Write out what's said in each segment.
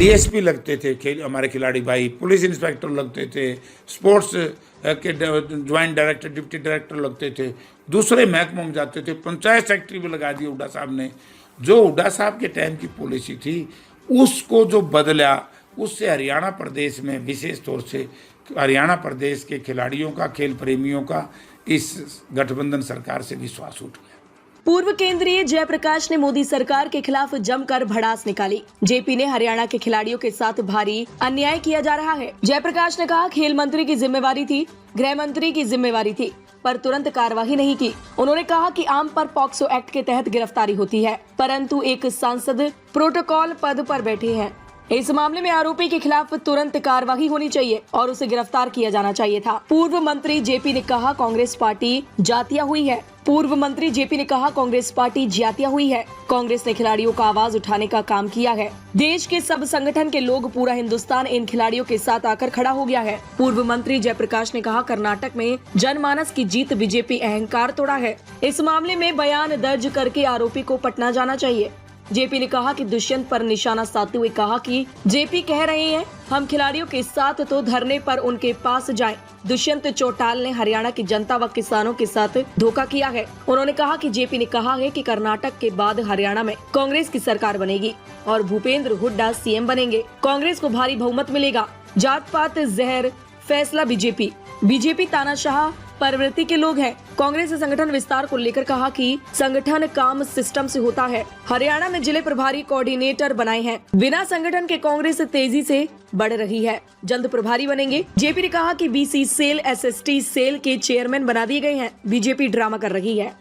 DSP लगते थे हमारे खिलाड़ी भाई, पुलिस इंस्पेक्टर लगते थे, स्पोर्ट्स के ज्वाइंट डायरेक्टर डिप्टी डायरेक्टर लगते थे, दूसरे महकमों में जाते थे, पंचायत सेक्रेटरी भी लगा दिए हुड्डा साहब ने। जो हुड्डा साहब के टाइम की पॉलिसी थी उसको जो बदला, उससे हरियाणा प्रदेश में विशेष तौर से हरियाणा प्रदेश के खिलाड़ियों का, खेल प्रेमियों का इस गठबंधन सरकार से विश्वास उठ गया। पूर्व केंद्रीय जयप्रकाश ने मोदी सरकार के खिलाफ जमकर भड़ास निकाली। जेपी ने हरियाणा के खिलाड़ियों के साथ भारी अन्याय किया जा रहा है। जयप्रकाश ने कहा, खेल मंत्री की जिम्मेवारी थी, गृह मंत्री की जिम्मेवारी थी, पर तुरंत कार्यवाही नहीं की। उन्होंने कहा कि आम पर पॉक्सो एक्ट के तहत गिरफ्तारी होती है, परंतु एक सांसद प्रोटोकॉल पद पर बैठे हैं। इस मामले में आरोपी के खिलाफ तुरंत कार्रवाई होनी चाहिए और उसे गिरफ्तार किया जाना चाहिए था। पूर्व मंत्री जेपी ने कहा, कांग्रेस पार्टी जातिया हुई है। पूर्व मंत्री जेपी ने कहा, कांग्रेस पार्टी जातिया हुई है। कांग्रेस ने खिलाड़ियों का आवाज उठाने का काम किया है। देश के सब संगठन के लोग, पूरा हिंदुस्तान इन खिलाड़ियों के साथ आकर खड़ा हो गया है। पूर्व मंत्री जयप्रकाश ने कहा, कर्नाटक में जनमानस की जीत बीजेपी अहंकार तोड़ा है। इस मामले में बयान दर्ज करके आरोपी को पटना जाना चाहिए। जेपी ने कहा कि दुष्यंत पर निशाना साधते हुए कहा कि जेपी कह रहे हैं हम खिलाड़ियों के साथ तो धरने पर उनके पास जाएं। दुष्यंत चौटाल ने हरियाणा की जनता व किसानों के साथ धोखा किया है। उन्होंने कहा कि जेपी ने कहा है कि कर्नाटक के बाद हरियाणा में कांग्रेस की सरकार बनेगी और भूपेंद्र हुड्डा सीएम बनेंगे। कांग्रेस को भारी बहुमत मिलेगा। जात पात जहर, फैसला बीजेपी तानाशाह प्रवृत्ति के लोग हैं। कांग्रेस ने संगठन विस्तार को लेकर कहा कि संगठन काम सिस्टम से होता है। हरियाणा में जिले प्रभारी कोऑर्डिनेटर बनाए हैं। बिना संगठन के कांग्रेस तेजी से बढ़ रही है, जल्द प्रभारी बनेंगे। जेपी ने कहा कि बीसी सेल, एसएसटी सेल के चेयरमैन बना दिए गए हैं। बीजेपी ड्रामा कर रही है।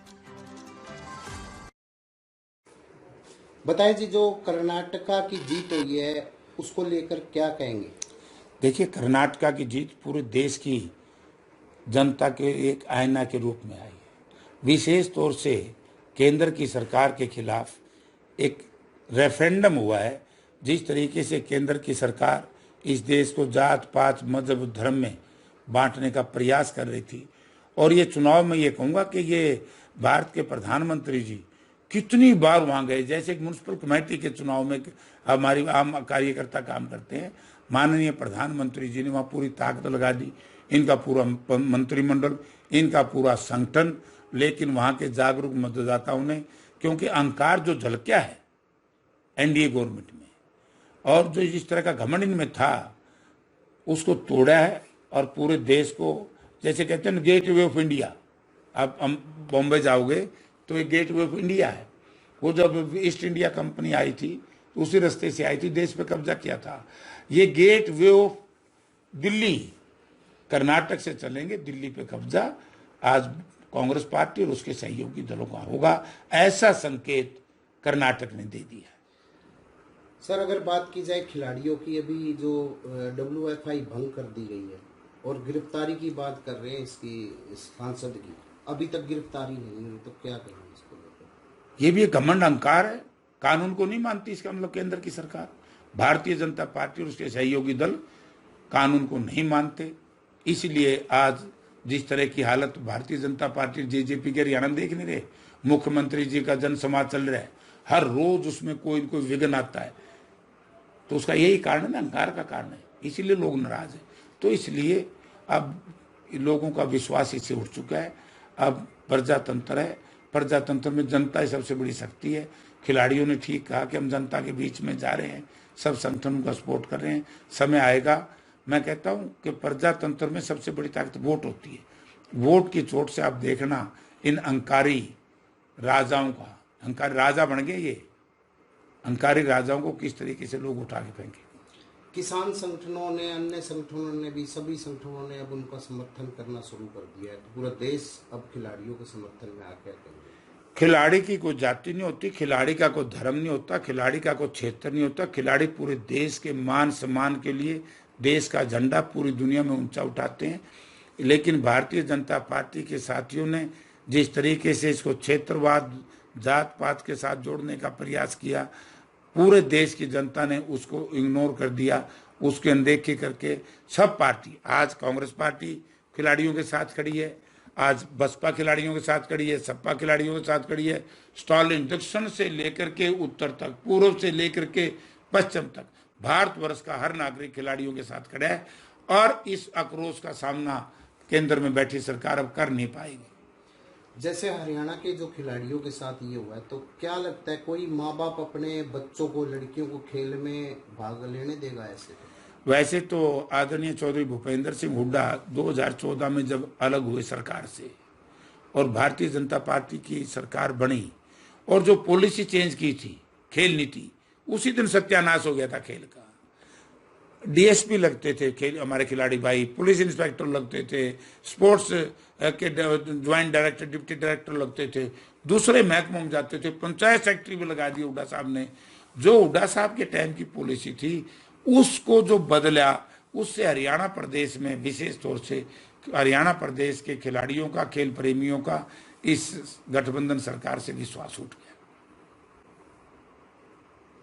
बताएं जी, जो कर्नाटका की जीत हुई है उसको लेकर क्या कहेंगे? देखिए, कर्नाटका की जीत पूरे देश की जनता के एक आईना के रूप में आई है। विशेष तौर से केंद्र की सरकार के खिलाफ एक रेफरेंडम हुआ है। जिस तरीके से केंद्र की सरकार इस देश को जात पात मजहब धर्म में बांटने का प्रयास कर रही थी, और ये चुनाव में ये कहूँगा कि ये भारत के प्रधानमंत्री जी कितनी बार वहाँ गए। जैसे म्यूनसिपल कमेटी के चुनाव में हमारी आम कार्यकर्ता काम करते हैं, माननीय प्रधानमंत्री जी ने वहाँ पूरी ताकत लगा दी, इनका पूरा मंत्रिमंडल, इनका पूरा संगठन। लेकिन वहाँ के जागरूक मतदाताओं ने, क्योंकि अहंकार जो झलकिया है एनडीए गवर्नमेंट में और जो इस तरह का घमंड इनमें था, उसको तोड़ा है और पूरे देश को, जैसे कहते हैं ना गेट वे ऑफ इंडिया, आप बॉम्बे जाओगे तो ये गेट वे ऑफ इंडिया है। वो जब ईस्ट इंडिया कंपनी आई थी तो उसी रास्ते से आई थी, देश पे कब्जा किया था। ये gateway of Delhi, Karnataka से चलेंगे दिल्ली पे कब्जा आज कांग्रेस पार्टी और उसके सहयोगी दलों का होगा, ऐसा संकेत कर्नाटक ने दे दिया है। सर, अगर बात की जाए खिलाड़ियों की, अभी जो WFI भंग कर दी गई है और गिरफ्तारी की बात कर रहे हैं इस सांसद की, अभी तक गिरफ्तारी नहीं हुई, तो क्या कहेंगे इसको लेकर? ये भी एक घमंड अहंकार है, कानून को नहीं मानती। इसका मतलब केंद्र की सरकार, भारतीय जनता पार्टी और उसके सहयोगी दल कानून को नहीं मानते। इसलिए आज जिस तरह की हालत भारतीय जनता पार्टी जेजेपी के हरियाणा में देख नहीं रहे, मुख्यमंत्री जी का जनसमाज चल रहा है, हर रोज उसमें कोई न कोई विघ्न आता है, तो उसका यही कारण है, अहंकार का कारण है। इसीलिए लोग नाराज हैं। तो इसलिए अब लोगों का विश्वास इससे उठ चुका है। अब प्रजातंत्र है, प्रजातंत्र में जनता ही सबसे बड़ी शक्ति है। खिलाड़ियों ने ठीक कहा कि हम जनता के बीच में जा रहे हैं, सब संगठनों का सपोर्ट कर रहे हैं। समय आएगा, मैं कहता हूं कि प्रजातंत्र में सबसे बड़ी ताकत वोट होती है। वोट की चोट से आप देखना इन अहंकारी राजाओं का, अहंकारी राजा बन गए ये, अहंकारी राजाओं को किस तरीके से लोग उठा के फेंके। किसान संगठनों ने, अन्य संगठनों ने भी, सभी संगठनों ने अब उनका समर्थन करना शुरू कर दिया है, तो पूरा देश अब खिलाड़ियों के समर्थन में आकर करेंगे। खिलाड़ी की कोई जाति नहीं होती, खिलाड़ी का कोई धर्म नहीं होता, खिलाड़ी का कोई क्षेत्र नहीं होता। खिलाड़ी पूरे देश के मान सम्मान के लिए देश का झंडा पूरी दुनिया में ऊंचा उठाते हैं। लेकिन भारतीय जनता पार्टी के साथियों ने जिस तरीके से इसको क्षेत्रवाद, जात पात के साथ जोड़ने का प्रयास किया, पूरे देश की जनता ने उसको इग्नोर कर दिया, उसकी अनदेखी करके सब पार्टी, आज कांग्रेस पार्टी खिलाड़ियों के साथ खड़ी है, आज बसपा खिलाड़ियों के साथ खड़ी है, सपा खिलाड़ियों के साथ खड़ी है। स्टालिन दक्षिण से लेकर के उत्तर तक, पूर्व से लेकर के पश्चिम तक भारतवर्ष का हर नागरिक खिलाड़ियों के साथ खड़ा है और इस आक्रोश का सामना केंद्र में बैठी सरकार अब कर नहीं पाएगी। जैसे हरियाणा के जो खिलाड़ियों के साथ ये हुआ है, तो क्या लगता है कोई माँ बाप अपने बच्चों को, लड़कियों को खेल में भाग लेने देगा ऐसे? वैसे तो आदरणीय चौधरी भूपेंद्र सिंह हुड्डा 2014 में जब अलग हुए सरकार से और भारतीय जनता पार्टी की सरकार बनी और जो पॉलिसी चेंज की थी खेल नीति, उसी दिन सत्यानाश हो गया था खेल का। डीएसपी लगते थे खेल हमारे खिलाड़ी भाई, पुलिस इंस्पेक्टर लगते थे, स्पोर्ट्स के ज्वाइंट डायरेक्टर, डिप्टी डायरेक्टर लगते थे, दूसरे महकमों में जाते थे, पंचायत सेक्रेटरी भी लगा दिए हुड्डा साहब ने। जो हुड्डा साहब के टाइम की पॉलिसी थी उसको जो बदला, उससे हरियाणा प्रदेश में विशेष तौर से हरियाणा प्रदेश के खिलाड़ियों का, खेल प्रेमियों का इस गठबंधन सरकार से विश्वास उठ गया।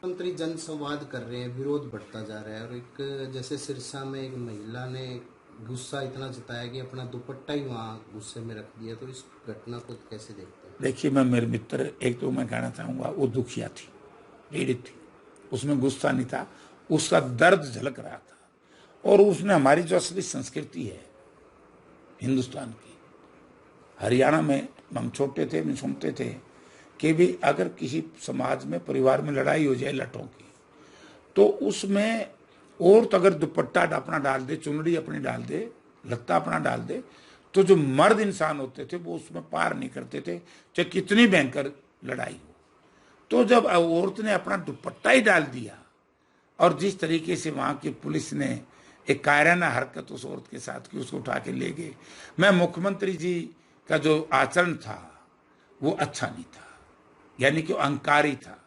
मंत्री जन संवाद कर रहे हैं, विरोध बढ़ता जा रहा है और एक जैसे सिरसा में एक महिला ने गुस्सा इतना जताया कि अपना दुपट्टा ही वहां गुस्से में रख दिया, तो इस घटना को कैसे देखते हैं? देखिए, मैं मेरे मित्र, एक तो मैं कहना चाहूंगा वो दुखिया थी, पीड़ित थी, उसमें गुस्सा नहीं था, उसका दर्द झलक रहा था। और उसने हमारी जो असली संस्कृति है हिंदुस्तान की, हरियाणा में हम छोटे थे, हम सुनते थे कि भी अगर किसी समाज में, परिवार में लड़ाई हो जाए लटों की, तो उसमें औरत अगर दुपट्टा अपना डाल दे, चुनरी अपनी डाल दे, लत्ता अपना डाल दे, तो जो मर्द इंसान होते थे वो उसमें पार नहीं करते थे, चाहे कितनी भयंकर लड़ाई हो। तो जब औरत ने अपना दुपट्टा ही डाल दिया और जिस तरीके से वहां की पुलिस ने एक कायराना हरकत उस औरत के साथ की, उसको उठा के ले गए। मैं मुख्यमंत्री जी का जो आचरण था वो अच्छा नहीं था, यानी कि अहंकारी था।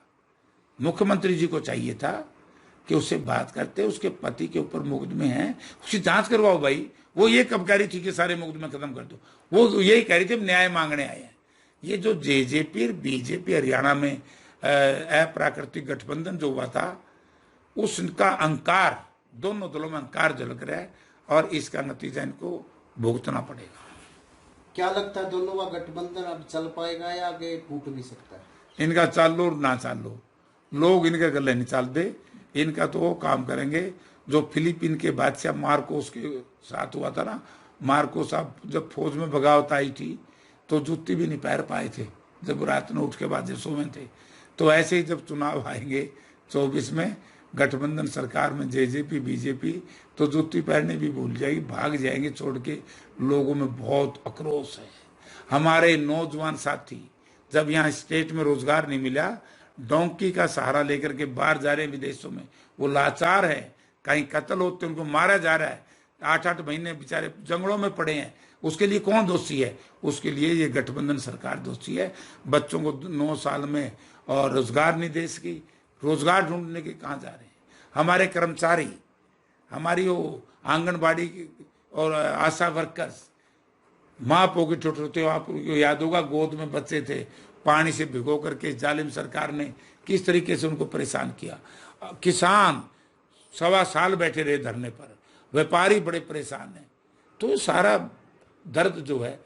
मुख्यमंत्री जी को चाहिए था कि उससे बात करते, उसके पति के ऊपर मुकदमे हैं, उसकी जांच करवाओ भाई। वो ये कब कह रही थी कि सारे मुकदमे खत्म कर दो, वो यही कह रही थी न्याय मांगने आए हैं। ये जो जेजेपी और बीजेपी हरियाणा में अप्राकृतिक गठबंधन जो हुआ था, उसका अहंकार, दोनों दलों में अहंकार झलक रहा है और इसका नतीजा इनको भुगतना पड़ेगा। क्या लगता है दोनों का गठबंधन अब चल पाएगा या आगे टूट भी सकता है? इनका चालो और ना चालो, लोग इनके गले नहीं चाल दे। इनका तो वो काम करेंगे जो फिलीपीन के बादशाह मार्कोस के साथ हुआ था ना। मार्कोस साहब जब फौज में बगावत आई थी तो जूती भी नहीं पैर पाए थे, जब रात में उठ के बाद देशों में थे। तो ऐसे ही जब चुनाव आएंगे 24 में, गठबंधन सरकार में जेजेपी बीजेपी, तो जूती पहनने भी भूल जाएगी, भाग जाएंगे छोड़ के। लोगों में बहुत आक्रोश है। हमारे नौजवान साथी जब यहाँ स्टेट में रोजगार नहीं मिला, डोंकी का सहारा लेकर के बाहर जा रहे हैं विदेशों में। वो लाचार है, कहीं कत्ल होते उनको मारा जा रहा है, 8-8 महीने बेचारे जंगलों में पड़े हैं। उसके लिए कौन दोषी है? उसके लिए ये गठबंधन सरकार दोषी है। बच्चों को 9 साल में और रोजगार नहीं दे सकी, रोजगार ढूंढने के कहाँ जा रहे हैं? हमारे कर्मचारी, हमारी वो आंगनबाड़ी और आशा वर्कर्स, माँ पोगी ठुठुरते हो, आपको याद होगा गोद में बच्चे थे, पानी से भिगो करके जालिम सरकार ने किस तरीके से उनको परेशान किया। किसान 1.25 साल बैठे रहे धरने पर, व्यापारी बड़े परेशान हैं। तो सारा दर्द जो है